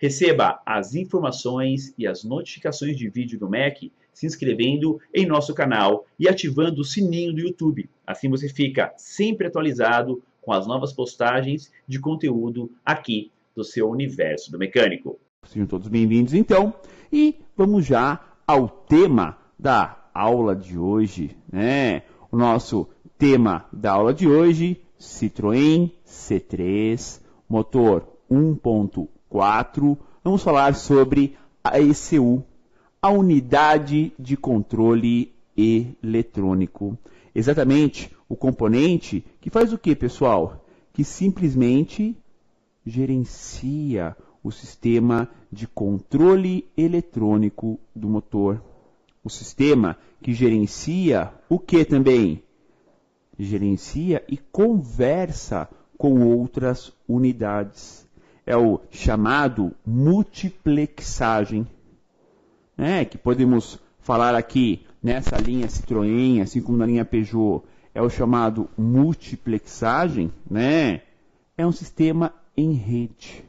Receba as informações e as notificações de vídeo do MEC se inscrevendo em nosso canal e ativando o sininho do YouTube. Assim você fica sempre atualizado com as novas postagens de conteúdo aqui do seu universo do mecânico. Sejam todos bem-vindos então, e vamos já ao tema da aula de hoje, né? O nosso tema da aula de hoje, Citroën C3, motor 1.4. Vamos falar sobre a ECU, a unidade de controle eletrônico. Exatamente o componente que faz o que, pessoal? Que simplesmente gerencia o sistema de controle eletrônico do motor. O sistema que gerencia o que também? Gerencia e conversa com outras unidades. É o chamado multiplexagem, né? Que podemos falar aqui nessa linha Citroën, assim como na linha Peugeot, é o chamado multiplexagem, né? É um sistema em rede,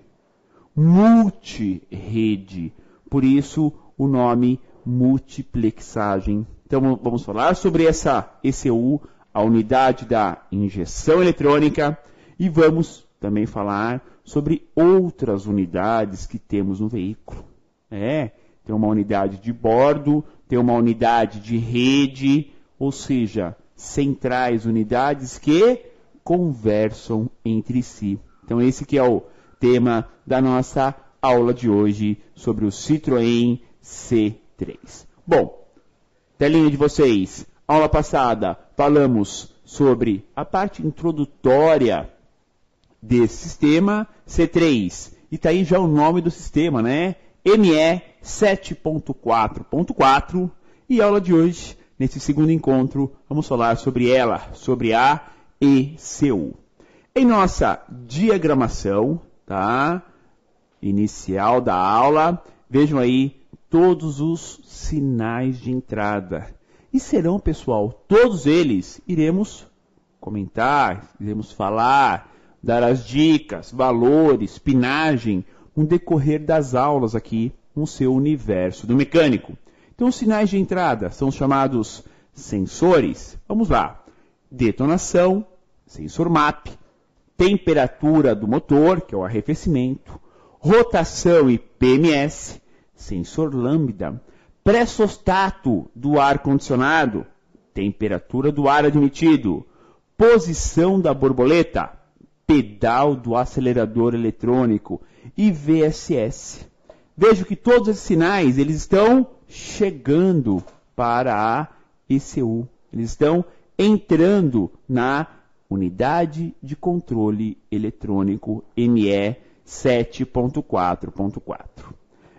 multirrede, por isso o nome multiplexagem. Então vamos falar sobre essa ECU, a unidade da injeção eletrônica, e vamos também falar sobre outras unidades que temos no veículo. Tem uma unidade de bordo, tem uma unidade de rede, ou seja, centrais, unidades que conversam entre si. Então esse que é o tema da nossa aula de hoje sobre o Citroën C3. Bom, telinha de vocês, aula passada falamos sobre a parte introdutória desse sistema C3, e tá aí já o nome do sistema, né? ME 7.4.4, e a aula de hoje, nesse segundo encontro, vamos falar sobre ela, sobre a ECU. Em nossa diagramação, tá? Inicial da aula, vejam aí todos os sinais de entrada. E serão, pessoal, todos eles iremos comentar, iremos falar, dar as dicas, valores, pinagem, no decorrer das aulas aqui no seu universo do mecânico. Então, os sinais de entrada são chamados sensores. Vamos lá. Detonação, sensor MAP, temperatura do motor, que é o arrefecimento, rotação e PMS, sensor lambda, pressostato do ar-condicionado, temperatura do ar admitido, posição da borboleta, pedal do acelerador eletrônico e VSS. Vejo que todos esses sinais eles estão chegando para a ECU. Eles estão entrando na unidade de controle eletrônico ME 7.4.4.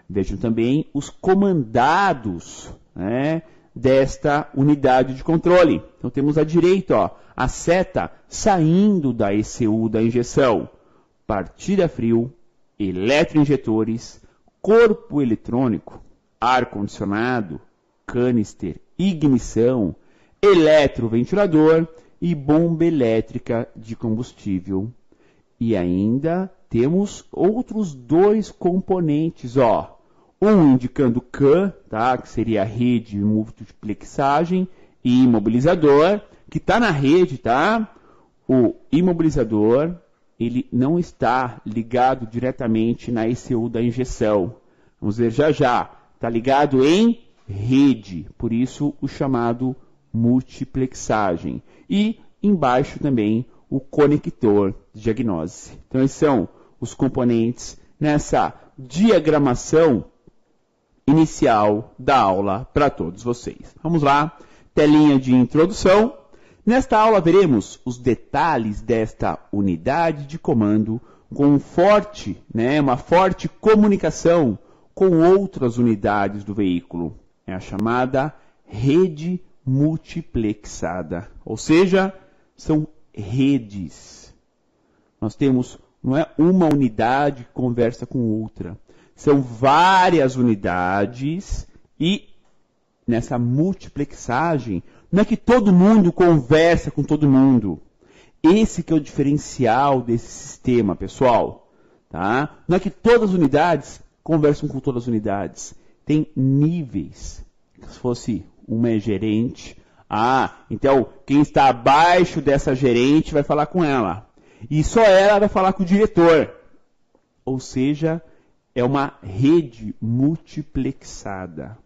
Vejam também os comandados, né, desta unidade de controle. Então temos à direita, ó, a seta saindo da ECU da injeção. Partida frio, eletroinjetores, corpo eletrônico, ar-condicionado, canister, ignição, eletroventilador e bomba elétrica de combustível. E ainda temos outros dois componentes, ó. Um indicando CAN, tá? Que seria a rede de multiplexagem, e imobilizador, que está na rede, tá? O imobilizador, ele não está ligado diretamente na ECU da injeção. Vamos ver já já. Está ligado em rede, por isso o chamado multiplexagem. E embaixo também o conector de diagnose. Então esses são os componentes nessa diagramação inicial da aula para todos vocês. Vamos lá, telinha de introdução. Nesta aula veremos os detalhes desta unidade de comando com uma forte comunicação com outras unidades do veículo. É a chamada rede multiplexada, ou seja, são redes. Nós temos, não é uma unidade que conversa com outra, são várias unidades, e nessa multiplexagem não é que todo mundo conversa com todo mundo. Esse que é o diferencial desse sistema, pessoal. tá? Não é que todas as unidades conversam com todas as unidades. Tem níveis. Se fosse uma é gerente, então quem está abaixo dessa gerente vai falar com ela. E só ela vai falar com o diretor. Ou seja, é uma rede multiplexada,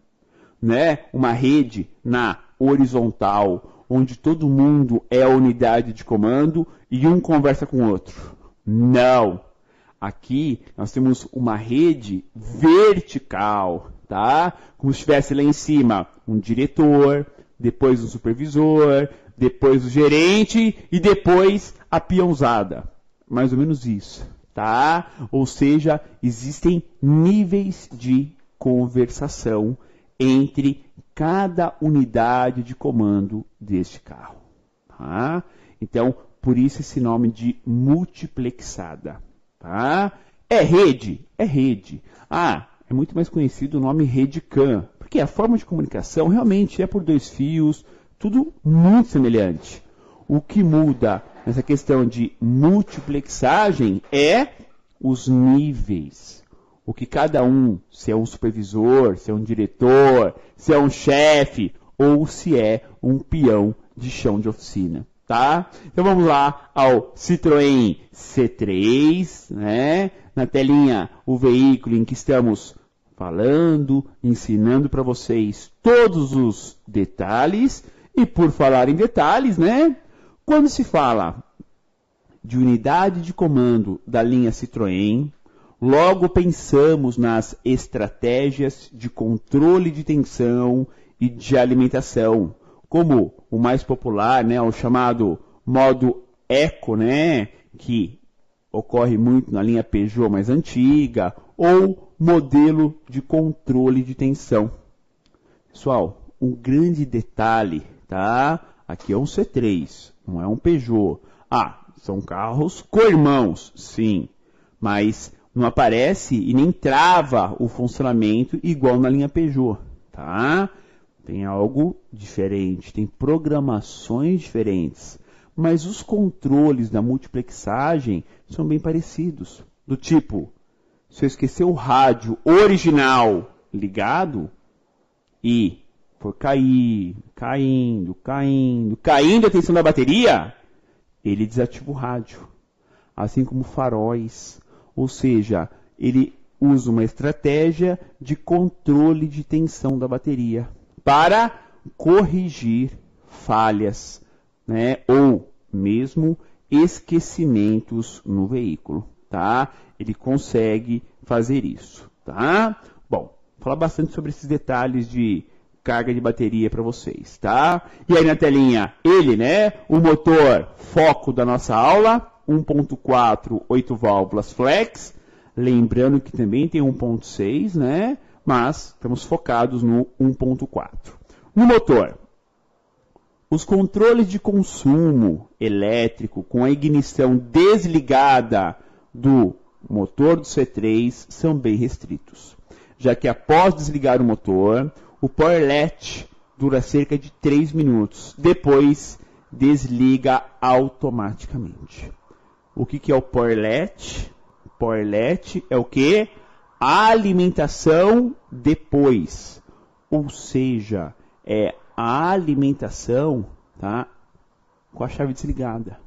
né? Uma rede na horizontal, onde todo mundo é a unidade de comando e um conversa com o outro. Não. Aqui nós temos uma rede vertical, tá? Como se estivesse lá em cima um diretor, depois um supervisor, depois o gerente e depois a peãozada. Mais ou menos isso, tá? Ou seja, existem níveis de conversação entre cada unidade de comando deste carro, tá? Então, por isso esse nome de multiplexada, tá? É rede? É rede. É muito mais conhecido o nome rede CAN, porque a forma de comunicação realmente é por 2 fios, tudo muito semelhante. O que muda nessa questão de multiplexagem é os níveis. O que cada um, se é um supervisor, se é um diretor, se é um chefe ou se é um peão de chão de oficina, tá? Então vamos lá ao Citroën C3, né? Na telinha o veículo em que estamos falando, ensinando para vocês todos os detalhes. E por falar em detalhes, né? Quando se fala de unidade de comando da linha Citroën, logo pensamos nas estratégias de controle de tensão e de alimentação, como o mais popular, né, o chamado modo Eco, né, que ocorre muito na linha Peugeot mais antiga, ou modelo de controle de tensão. Pessoal, um grande detalhe, tá? Aqui é um C3, não é um Peugeot. São carros co-irmãos, sim, mas não aparece e nem trava o funcionamento igual na linha Peugeot, tá? Tem algo diferente, tem programações diferentes, mas os controles da multiplexagem são bem parecidos. Do tipo, se eu esquecer o rádio original ligado e for caindo a tensão da bateria, ele desativa o rádio. Assim como faróis. Ou seja, ele usa uma estratégia de controle de tensão da bateria para corrigir falhas, né? Ou mesmo esquecimentos no veículo, tá? Ele consegue fazer isso, tá? Bom, vou falar bastante sobre esses detalhes de carga de bateria para vocês, tá? E aí na telinha, ele, né? O motor foco da nossa aula, 1.4, 8 válvulas flex. Lembrando que também tem 1.6, né? Mas estamos focados no 1.4. No motor, os controles de consumo elétrico com a ignição desligada do motor do C3 são bem restritos, já que após desligar o motor, o power latch dura cerca de 3 minutos. Depois, desliga automaticamente. O que é o power latch? O power latch é o que? A alimentação depois. Ou seja, é a alimentação, tá, com a chave desligada.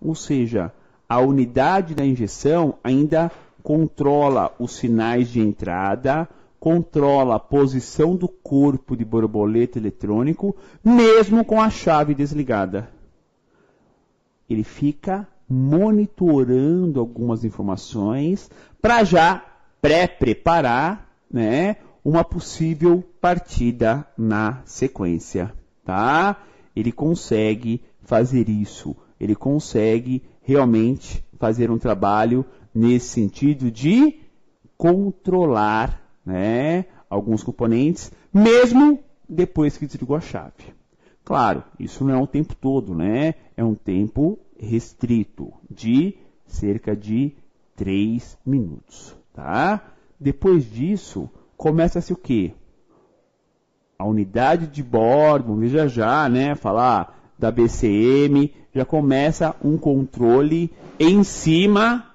Ou seja, a unidade da injeção ainda controla os sinais de entrada, controla a posição do corpo de borboleta eletrônico, mesmo com a chave desligada. Ele fica monitorando algumas informações para já pré-preparar, né, uma possível partida na sequência, tá? Ele consegue fazer isso, ele consegue realmente fazer um trabalho nesse sentido de controlar, né, alguns componentes, mesmo depois que desligou a chave. Claro, isso não é um tempo todo, né? É um tempo restrito de cerca de 3 minutos, tá? Depois disso, começa-se o quê? A unidade de bordo, vamos ver já, né? Falar da BCM, já começa um controle em cima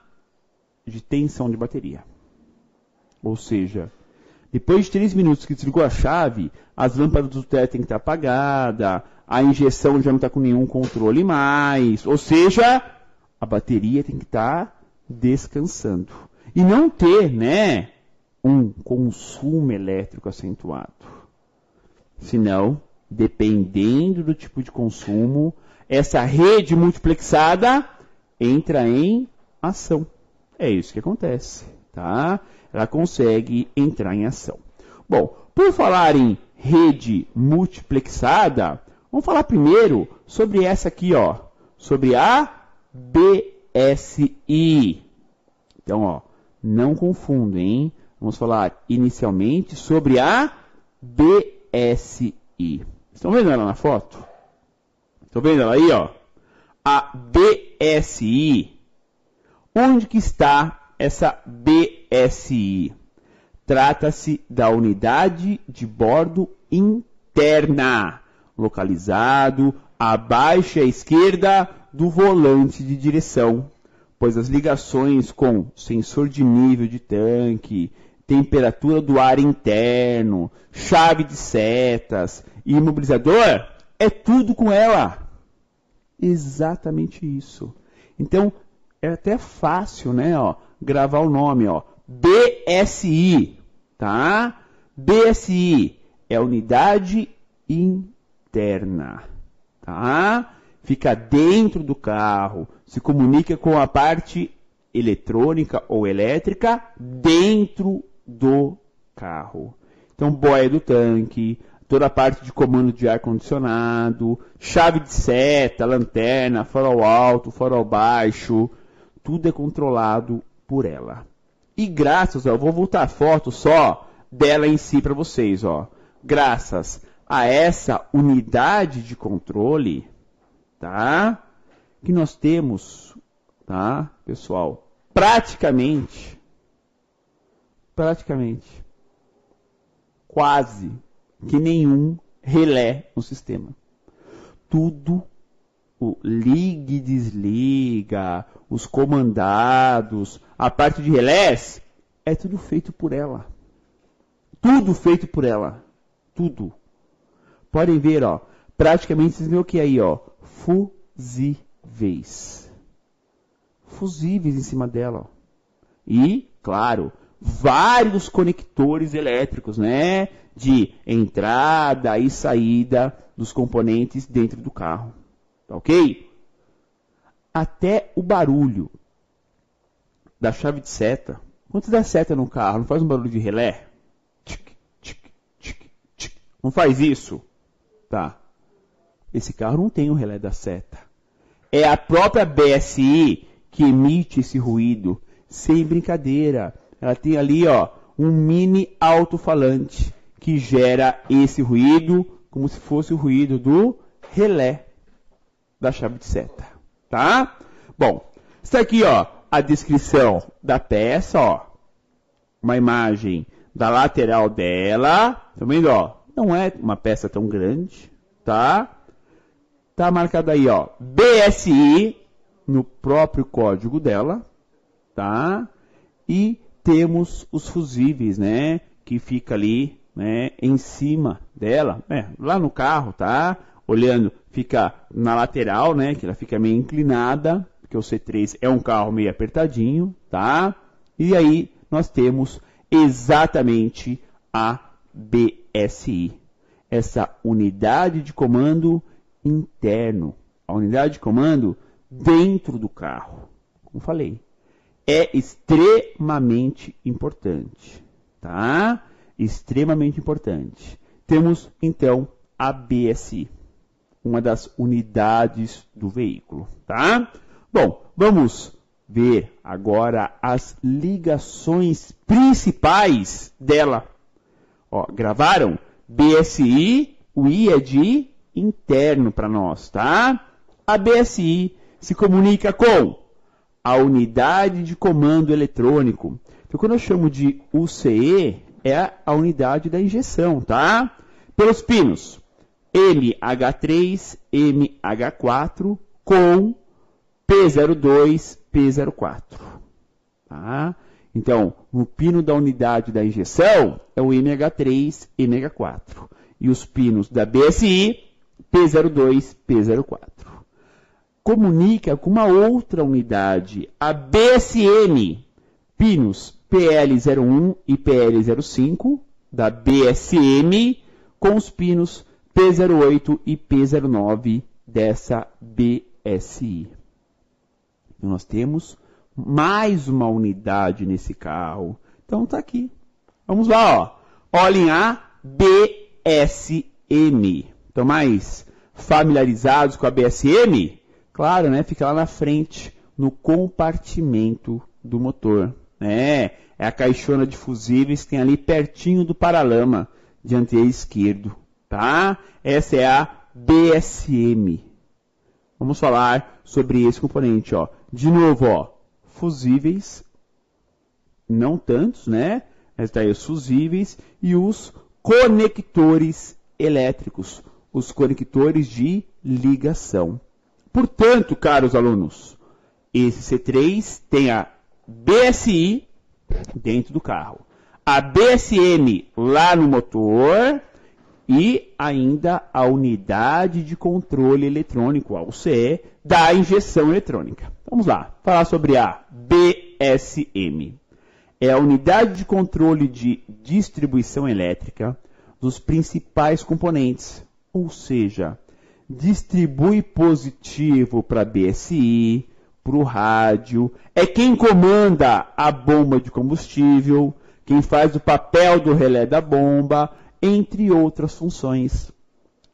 de tensão de bateria. Ou seja, depois de 3 minutos que desligou a chave, as lâmpadas do teto têm que estar apagadas, a injeção já não está com nenhum controle mais, ou seja, a bateria tem que estar descansando. E não ter, né, um consumo elétrico acentuado. Senão, dependendo do tipo de consumo, essa rede multiplexada entra em ação. É isso que acontece, tá? Ela consegue entrar em ação. Bom, por falar em rede multiplexada, vamos falar primeiro sobre essa aqui, ó, sobre a BSI. Então, ó, não confundem, hein? Vamos falar inicialmente sobre a BSI. Estão vendo ela na foto? Estão vendo ela aí, ó? A BSI. Onde que está essa BSI? Trata-se da unidade de bordo interna, localizado abaixo à esquerda do volante de direção, pois as ligações com sensor de nível de tanque, temperatura do ar interno, chave de setas e imobilizador, é tudo com ela. Exatamente isso. Então, é até fácil, né, ó, gravar o nome, ó, BSI, tá? BSI é a unidade interna, tá? Fica dentro do carro, se comunica com a parte eletrônica ou elétrica dentro do carro. Então, boia do tanque, toda a parte de comando de ar-condicionado, chave de seta, lanterna, farol alto, farol baixo, tudo é controlado por ela. E graças, ó, eu vou voltar a foto só dela em si para vocês, ó. Graças a essa unidade de controle, tá? Que nós temos, tá, pessoal? Quase que nenhum relé no sistema. Tudo o liga e desliga, os comandados, a parte de relés, é tudo feito por ela. Tudo feito por ela. Tudo. Podem ver, ó, praticamente, vocês veem o que aí, ó, fusíveis. Fusíveis em cima dela, ó. E, claro, vários conectores elétricos, né, de entrada e saída dos componentes dentro do carro. Tá ok? Até o barulho da chave de seta. Quando você dá seta no carro, não faz um barulho de relé? Tic, tic, tic, tic. Não faz isso? Tá. Esse carro não tem o relé da seta. É a própria BSI que emite esse ruído. Sem brincadeira. Ela tem ali, ó, um mini alto-falante que gera esse ruído como se fosse o ruído do relé da chave de seta, tá? Bom, está aqui, ó, a descrição da peça, ó, uma imagem da lateral dela, tá vendo, ó? Não é uma peça tão grande, tá? Tá marcado aí, ó, BSI no próprio código dela, tá? E temos os fusíveis, né, que fica ali, né, em cima dela, lá no carro, tá? Olhando, fica na lateral, né, que ela fica meio inclinada, porque o C3 é um carro meio apertadinho, tá? E aí nós temos exatamente a BSI, essa unidade de comando interno, a unidade de comando dentro do carro. Como falei, é extremamente importante, tá? Extremamente importante. Temos então a BSI, uma das unidades do veículo, tá? Bom, vamos ver agora as ligações principais dela. Ó, gravaram? BSI, o I é de interno para nós, tá? A BSI se comunica com a unidade de comando eletrônico. Então, quando eu chamo de UCE, é a unidade da injeção, tá? Pelos pinos MH3, MH4 com P02, P04. Tá? Então, no pino da unidade da injeção é o MH3, MH4. E os pinos da BSI, P02, P04. Comunica com uma outra unidade, a BSM, pinos PL01 e PL05, da BSM, com os pinos P08 e P09 dessa BSI. Então, nós temos mais uma unidade nesse carro. Então, está aqui. Vamos lá, ó. Olhem a BSM. Estão mais familiarizados com a BSM? Claro, né? Fica lá na frente, no compartimento do motor. É a caixona de fusíveis que tem ali pertinho do paralama dianteiro esquerdo. Tá? Essa é a BSM. Vamos falar sobre esse componente, ó. De novo, ó, fusíveis, não tantos, né? Está aí os fusíveis e os conectores elétricos, os conectores de ligação. Portanto, caros alunos, esse C3 tem a BSI dentro do carro, a BSM lá no motor e ainda a unidade de controle eletrônico, a UCE, da injeção eletrônica. Vamos lá, falar sobre a BSM. É a unidade de controle de distribuição elétrica dos principais componentes, ou seja, distribui positivo para a BSI, para o rádio, é quem comanda a bomba de combustível, quem faz o papel do relé da bomba, entre outras funções.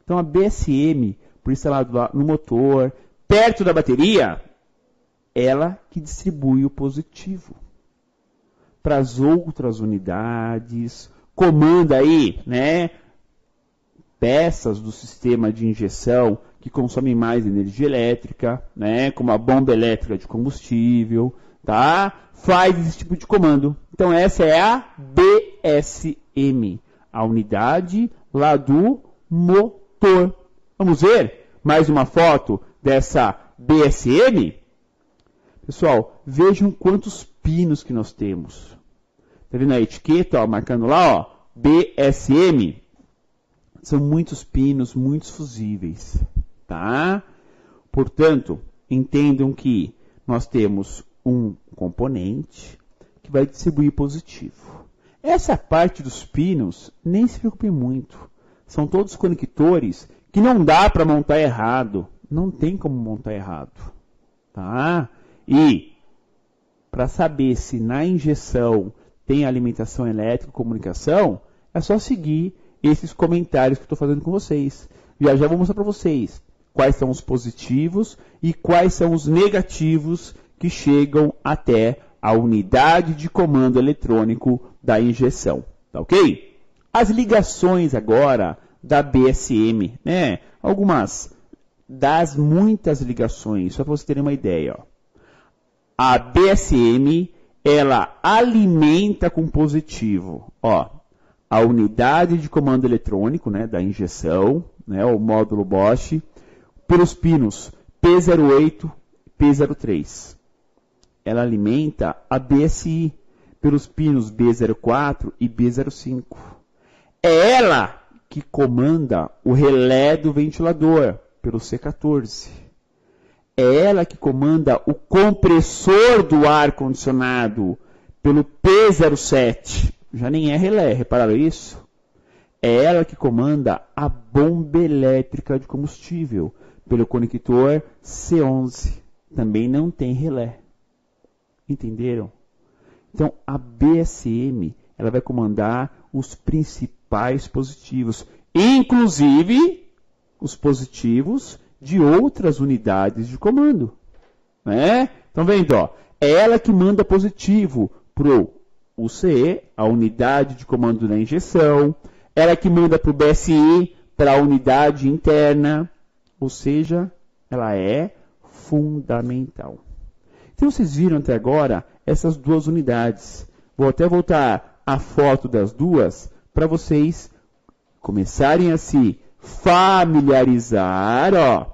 Então a BSM, por instalado lá no motor, perto da bateria, ela que distribui o positivo para as outras unidades, comanda aí, né, peças do sistema de injeção que consomem mais energia elétrica, né, como a bomba elétrica de combustível, tá? Faz esse tipo de comando. Então essa é a BSM, a unidade lá do motor. Vamos ver mais uma foto dessa BSM? Pessoal, vejam quantos pinos que nós temos. Tá vendo a etiqueta, ó, marcando lá, ó, BSM? São muitos pinos, muitos fusíveis, tá? Portanto, entendam que nós temos um componente que vai distribuir positivo. Essa parte dos pinos, nem se preocupem muito. São todos conectores que não dá para montar errado. Não tem como montar errado, tá? E para saber se na injeção tem alimentação elétrica, comunicação, é só seguir esses comentários que eu estou fazendo com vocês. Já vou mostrar para vocês quais são os positivos e quais são os negativos que chegam até a unidade de comando eletrônico da injeção. Tá ok? As ligações agora da BSM, né? Algumas das muitas ligações, só para vocês terem uma ideia, ó. A BSM, ela alimenta com positivo, ó, a unidade de comando eletrônico, né, da injeção, né, o módulo Bosch, pelos pinos P08 e P03. Ela alimenta a BSI pelos pinos B04 e B05. É ela que comanda o relé do ventilador pelo C14. É ela que comanda o compressor do ar-condicionado pelo P07. Já nem é relé, repararam isso? É ela que comanda a bomba elétrica de combustível pelo conector C11. Também não tem relé. Entenderam? Então, a BSM, ela vai comandar os principais positivos, inclusive os positivos de outras unidades de comando. Né? Estão vendo? Ó? É ela que manda positivo para o UCE, a unidade de comando da injeção, ela que manda para o BSI, para a unidade interna, ou seja, ela é fundamental. Então, vocês viram até agora essas duas unidades. Vou até voltar a foto das duas para vocês começarem a se familiarizar. Ó,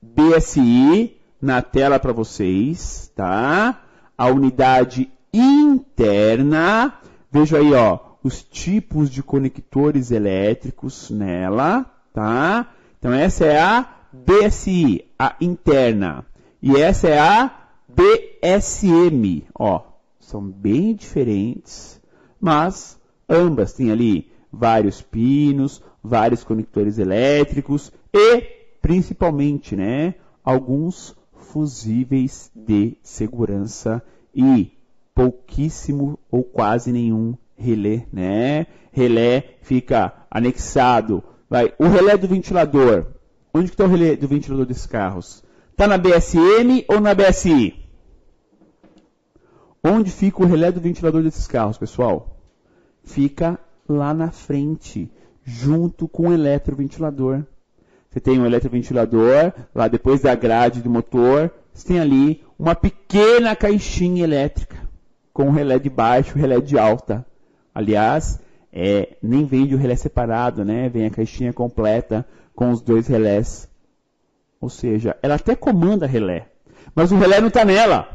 BSI na tela para vocês, tá? a unidade interna. Veja aí, ó, os tipos de conectores elétricos nela, tá? Então essa é a BSI, a interna. E essa é a BSM, ó. São bem diferentes, mas ambas têm ali vários pinos, vários conectores elétricos e, principalmente, né, alguns fusíveis de segurança e pouquíssimo ou quase nenhum relé, né? Relé fica anexado. O relé do ventilador. Onde está o relé do ventilador desses carros? Está na BSM ou na BSI? Onde fica o relé do ventilador desses carros, pessoal? Fica lá na frente, junto com o eletroventilador. Você tem um eletroventilador, lá depois da grade do motor, você tem ali uma pequena caixinha elétrica, com o relé de baixo e o relé de alta. Aliás, nem vende o relé separado, né? Vem a caixinha completa com os dois relés. Ou seja, ela até comanda relé, mas o relé não está nela.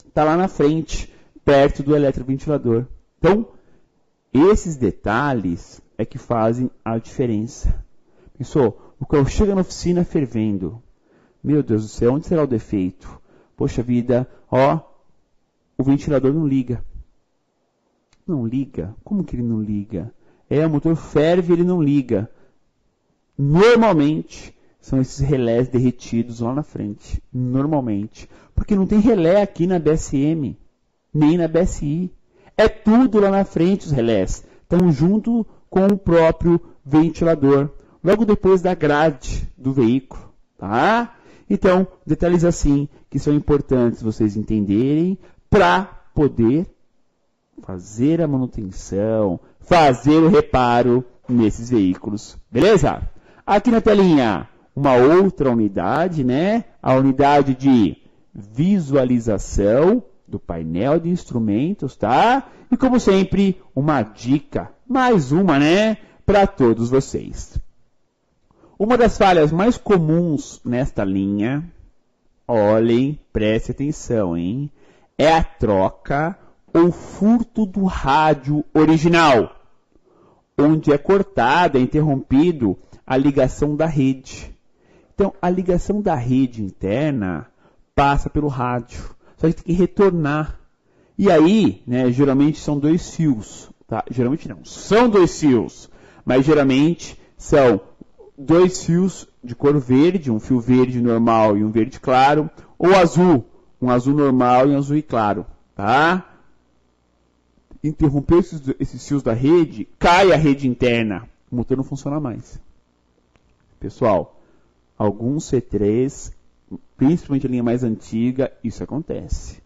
Está lá na frente, perto do eletroventilador. Então, esses detalhes é que fazem a diferença. Pensou? O carro chega na oficina fervendo. Meu Deus do céu, onde será o defeito? Poxa vida, ó, o ventilador não liga. Não liga? Como que ele não liga? O motor ferve e ele não liga. Normalmente, são esses relés derretidos lá na frente. Normalmente. Porque não tem relé aqui na BSM, nem na BSI. É tudo lá na frente os relés. Estão junto com o próprio ventilador. Logo depois da grade do veículo. Tá? Então, detalhes assim que são importantes vocês entenderem para poder fazer a manutenção, fazer o reparo nesses veículos. Beleza? Aqui na telinha, uma outra unidade, né? A unidade de visualização do painel de instrumentos, tá? E como sempre, uma dica, mais uma, né? Para todos vocês. Uma das falhas mais comuns nesta linha, olhem, preste atenção, hein? É a troca ou furto do rádio original, onde é cortada, interrompido a ligação da rede. Então, a ligação da rede interna passa pelo rádio. Só que tem que retornar. E aí, né, geralmente são dois fios. Tá? Geralmente não, são dois fios. Mas geralmente são dois fios de cor verde, um fio verde normal e um verde claro, ou azul, um azul normal e um azul claro. Tá? Interrompeu esses fios da rede, cai a rede interna. O motor não funciona mais. Pessoal, alguns C3, principalmente a linha mais antiga, isso acontece.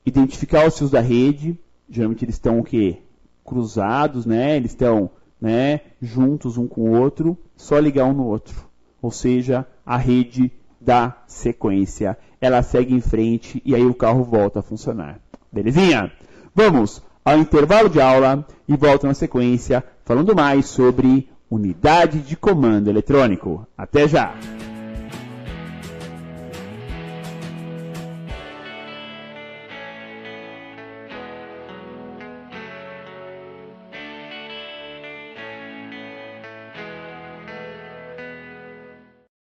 Identificar os fios da rede, geralmente eles estão o quê? Cruzados, né? Eles estão, né, juntos um com o outro, só ligar um no outro. Ou seja, a rede dá sequência, ela segue em frente e aí o carro volta a funcionar. Belezinha? Vamos ao intervalo de aula e volto na sequência falando mais sobre unidade de comando eletrônico. Até já!